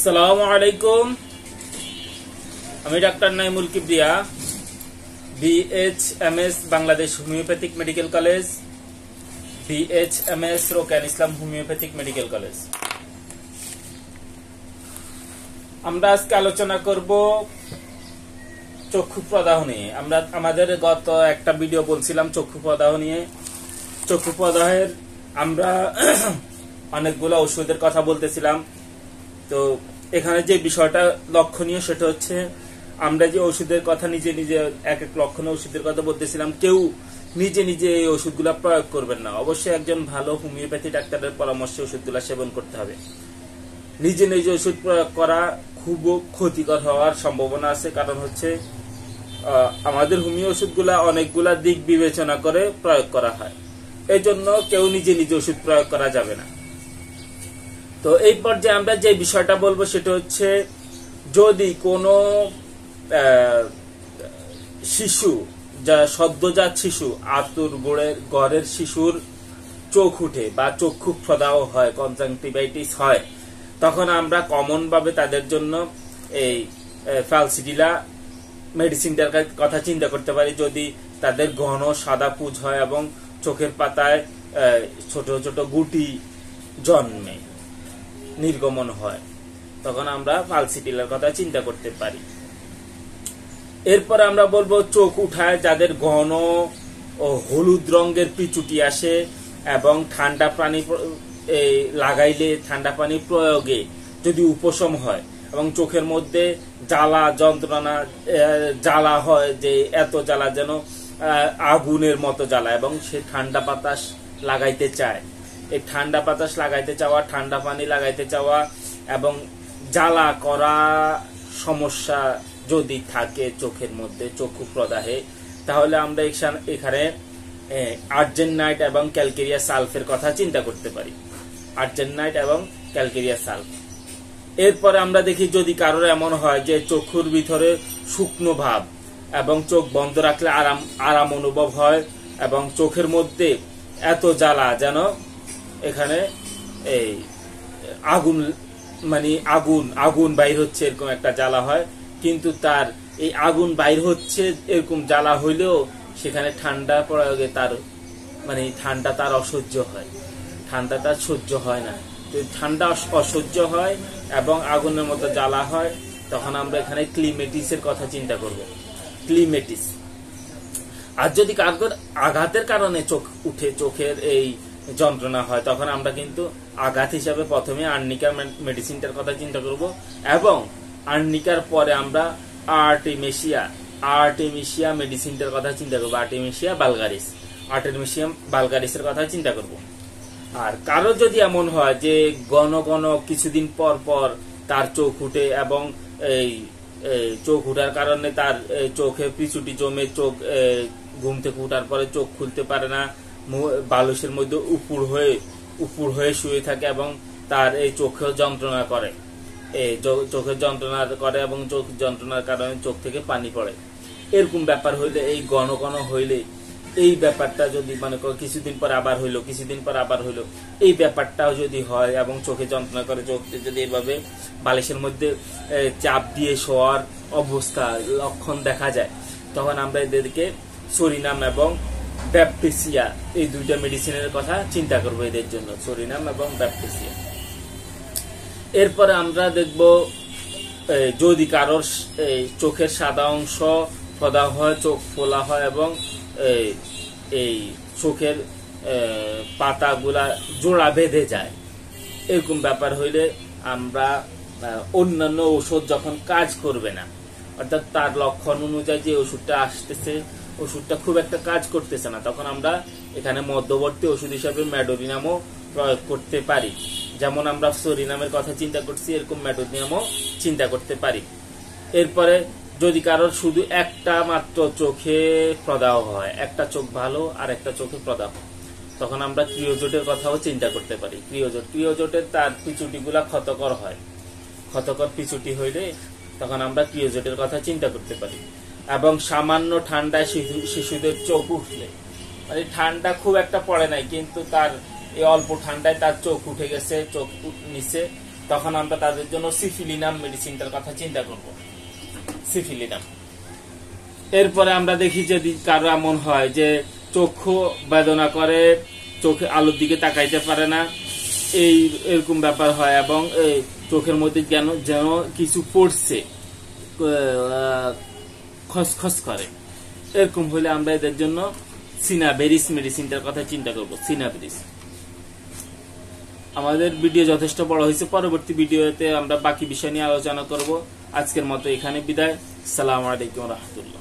আসসালামু আলাইকুম। আমি doctor Naimul Kibria, BHMS Bangladesh homeopathic medical college, BHMS রোকেয়ান ইসলাম হোমিওপ্যাথিক মেডিকেল কলেজ। আমরা আজকে আলোচনা করব চক্ষু প্রদাহ নিয়ে। আমরা আমাদের গত একটা ভিডিও বলছিলাম চক্ষু প্রদাহ নিয়ে। চক্ষু প্রদাহের আমরা অনেকগুলো ওষুধের কথা বলতেছিলাম। তো এখানে যে বিষয়টা লক্ষণীয় সেটা হচ্ছে আমরা যে ওষুধের কথা নিজে নিজে এক এক লক্ষণীয় ওষুধের কথা বলতেছিলাম, কেউ নিজে নিজে এই ওষুধগুলা প্রয়োগ করবেন না। অবশ্যই একজন ভালো হোমিওপ্যাথি ডাক্তারের পরামর্শে ওষুধগুলা সেবন করতে হবে। নিজে নিজে ওষুধ প্রয়োগ করা খুব ক্ষতিকর হওয়ার সম্ভাবনা আছে। কারণ হচ্ছে আমাদের হোমিও ওষুধগুলা অনেকগুলা দিক বিবেচনা করে প্রয়োগ করা হয়, এই জন্য কেউ নিজে নিজে ওষুধ প্রয়োগ করা যাবে না। তো এই পর্যায়ে আমরা যে বিষয়টা বলবো সেটা হচ্ছে, যদি কোনো শিশু, যা সদ্যজাত শিশু, আতুর গড়ের শিশুর চোখ উঠে বা চক্ষু প্রদাহ হয়, কনজাংটিভাইটিস হয়, তখন আমরা কমন ভাবে তাদের জন্য এই ফ্যালসিডিলা মেডিসিনটার কথা চিন্তা করতে পারি। যদি তাদের ঘন সাদা পুঁজ হয় এবং চোখের পাতায় ছোট ছোট গুটি জন্মে, নির্গমন হয়, তখন আমরা ফ্যালসিডিলার কথা চিন্তা করতে পারি। এরপর আমরা বলবো চোখ উঠায় যাদের ঘন ও হলুদ রঙের পিচুটি আসে এবং ঠান্ডা পানি লাগাইলে, ঠান্ডা পানি প্রয়োগে যদি উপশম হয় এবং চোখের মধ্যে জ্বালা যন্ত্রণা জ্বালা হয়, যে এত জ্বালা যেন আগুনের মতো জ্বালা, এবং সে ঠান্ডা বাতাস লাগাইতে চায়। এই ঠান্ডা বাতাস লাগাইতে চাওয়া, ঠান্ডা পানি লাগাইতে চাওয়া এবং জ্বালা করা সমস্যা যদি থাকে চোখের মধ্যে, চক্ষু প্রদাহে, তাহলে আমরা এখানে আর্জেনাইট এবং ক্যালকেরিয়া সালফের কথা চিন্তা করতে পারি। আর্জেনাইট এবং ক্যালকেরিয়া সালফ। এরপরে আমরা দেখি যদি কারোর এমন হয় যে চক্ষুর ভিতরে শুকনো ভাব এবং চোখ বন্ধ রাখলে আরাম অনুভব হয় এবং চোখের মধ্যে এত জ্বালা যেন এখানে এই আগুন, মানে আগুন বাইর হচ্ছে, এরকম একটা জ্বালা হয়। কিন্তু তার এই আগুন বাইর হচ্ছে এরকম জ্বালা হইলেও সেখানে ঠান্ডা প্রয়োগে তার মানে ঠান্ডা তার অসহ্য হয়, ঠান্ডা তার সহ্য হয় না। ঠান্ডা অসহ্য হয় এবং আগুনের মতো জ্বালা হয়, তখন আমরা এখানে ক্লিমেটিসের কথা চিন্তা করব। ক্লিমেটিস। আর যদি কারোর আঘাতের কারণে চোখ উঠে, চোখের এই যন্ত্রণা হয়, তখন আমরা কিন্তু আঘাত হিসাবে প্রথমে আর্নিকার মেডিসিনটার কথা চিন্তা করব এবং আর্নিকার পরে আমরা আর্টেমিসিয়া মেডিসিনটার কথা চিন্তা করবো। আর্টেমিসিয়া বালগারিসের কথা চিন্তা করব। আর কারো যদি এমন হয় যে ঘন ঘন কিছুদিন পর পর তার চোখ উঠে এবং এই চোখ উঠার কারণে তার চোখে পিছুটি জমে, চোখ ঘুম থেকে উঠার পরে চোখ খুলতে পারে না, বালিশের মধ্যে উপুর হয়ে শুয়ে থাকে এবং তার এই চোখেও যন্ত্রণা করে, চোখের যন্ত্রণা করে এবং চোখ যন্ত্রণার কারণে চোখ থেকে পানি পড়ে, এরকম ব্যাপার হইলে, এই ঘন ঘন হইলে, এই ব্যাপারটা যদি মনে করো কিছুদিন পর আবার হইলো, এই ব্যাপারটাও যদি হয় এবং চোখে যন্ত্রণা করে, চোখে যদি এইভাবে বালিশের মধ্যে চাপ দিয়ে শোয়ার অবস্থা লক্ষণ দেখা যায়, তখন আমরা এদেরকে সরিনাম এবং ব্যাপটিসিয়া, এই দুইটা মেডিসিনের কথা চিন্তা করবো এদের জন্য, সরিনাম এবং ব্যাপটিসিয়া। এরপরে আমরা দেখব যদি কারোর চোখের সাদা অংশ প্রদাহ হয়, চোখ ফোলা হয় এবং এই চোখের পাতাগুলা জোড়া বেঁধে যায়, এরকম ব্যাপার হইলে আমরা অন্যান্য ওষুধ যখন কাজ করবে না, অর্থাৎ তার লক্ষণ অনুযায়ী যে ওষুধটা আসতেছে ওষুধটা খুব একটা কাজ করতেছে না, তখন আমরা এখানে মধ্যবর্তী ওষুধ হিসাবে ম্যাডোরিনামও প্রয়োগ করতে পারি। যেমন আমরা সরিনামের কথা চিন্তা করছি, এরকম ম্যাডোরিনামও চিন্তা করতে পারি। এরপরে যদি কারোর শুধু একটা মাত্র চোখে প্রদাহ হয়, একটা চোখ ভালো আর একটা চোখে প্রদাহ, তখন আমরা ক্রিওজোটের কথাও চিন্তা করতে পারি। ক্রিওজোটের তার পিছুটিগুলা ক্ষতকর হয়, ক্ষতকর পিছুটি হইলে তখন আমরা ক্রিওজোটের কথা চিন্তা করতে পারি। এবং সামান্য ঠান্ডায় শিশুদের চোখ উঠলে, মানে ঠান্ডা খুব একটা পড়ে নাই কিন্তু তার এই অল্প ঠান্ডায় তার চোখ উঠে গেছে, চোখ নিচে, তখন আমরা তাদের জন্য সিফিলিনাম মেডিসিনটার কথা চিন্তা করব। সিফিলিনাম। এরপরে আমরা দেখি যদি কারো এমন হয় যে চক্ষু বেদনা করে, চোখে আলোর দিকে তাকাইতে পারে না, এরকম ব্যাপার হয় এবং চোখের মধ্যে যেন কিছু পড়ছে, খসখস করে, এরকম হলে আমরা এদের জন্য সিনাবেরিস মেডিসিনটার কথা চিন্তা করব। সিনাবেরিস। আমাদের ভিডিও যথেষ্ট বড় হয়েছে, পরবর্তী ভিডিওতে আমরা বাকি বিষয় নিয়ে আলোচনা করব। আজকের মতো এখানে বিদায়। আসসালামু আলাইকুম ওয়া রাহমাতুল্লাহ।